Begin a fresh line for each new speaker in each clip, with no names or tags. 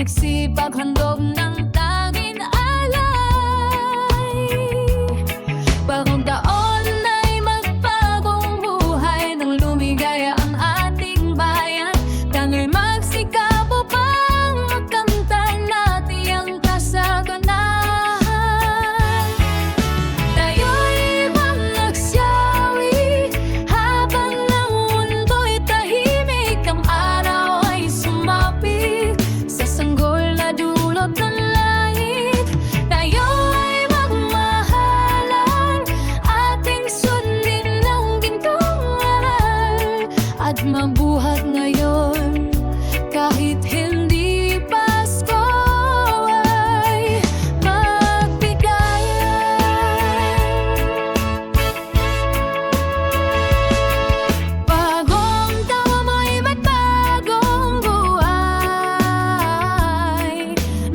nagsipaghandog ng tanging alay. Bagong taon ay magpagong buhay, nang lumigaya ang ating bayan. Tanging magsikap upang magkanta natin ang kasaganahan. Tayo'y magsyawi habang ang mundo'y tahimik. Ang araw ay sumapit sa sanggol na dulot ng langit. Tayo ay magmahalan, ating sundin ang gintong aral, at mabuhat ngayon kahit hindi Pasko ay magbigayan. Bagong taon mo'y magbagong buhay,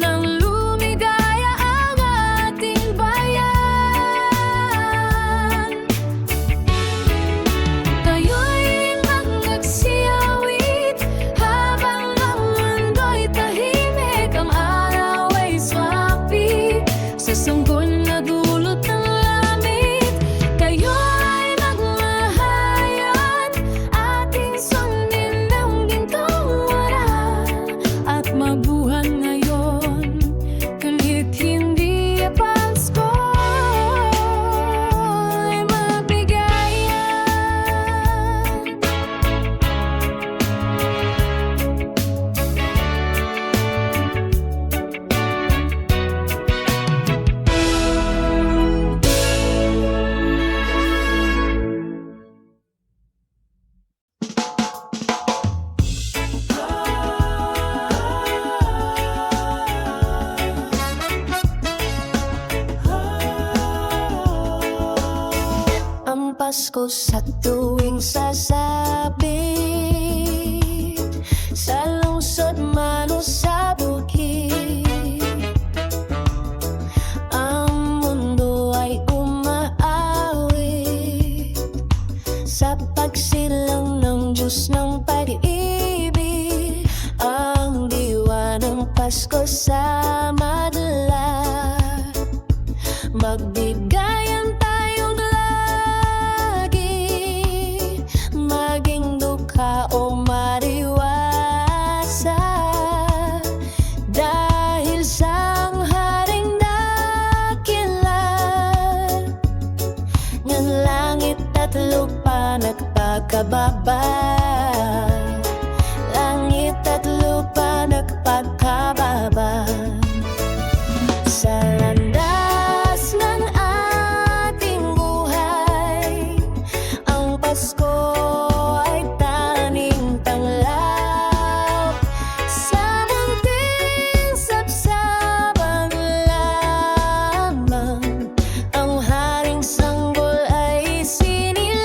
nang lumigaya ang ating bayan. Tayo'y magsiyawit habang ang mundo'y tahimik. Ang araw ay sumapit sa sanggol na dulot ng langit. Tayo ay magmahalan, ating sundin ang gintong aral, at mabuhan ngayon kahit hindi Pasko ay magbigayan. Ang Pasko sa tuwing sasabit, sa lungsod man o sa bukid, ang mundo ay umaawit sa pagsilang ng Diyos ng pag-ibig. Ang diwa ng Pasko sa madla, magbigayan tayong lagi, maging dukha o mariwasa, dahil sa haring dakila ng langit at lupa nagpakababa. Langit at lupa nagpakababa sa landas ng ating buhay. Ang Pasko ay tanging tanglaw sa munting sabsaban lamang. Ang haring sanggol ay sinilang.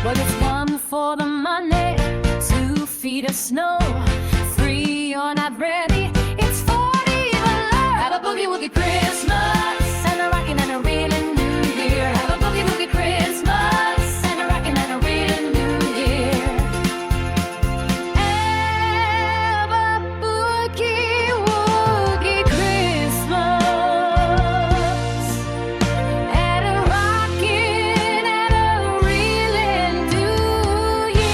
Well, it's one for the money, 2 feet of snow, 3 you're not ready, it's 40 even low. Have a boogie woogie Christmas and a rockin' and a reelin' New Year. Have a boogie woogie Christmas and a rockin' and a reelin' New Year. Have a boogie woogie Christmas and a rockin' and a reelin' New Year.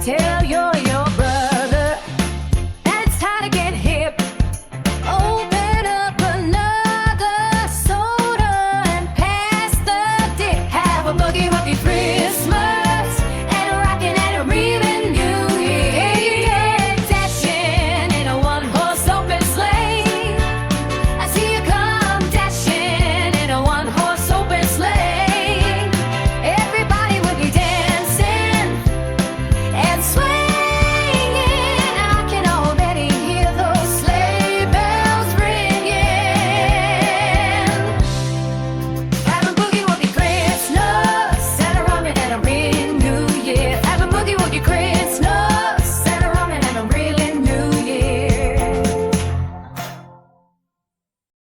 Tell your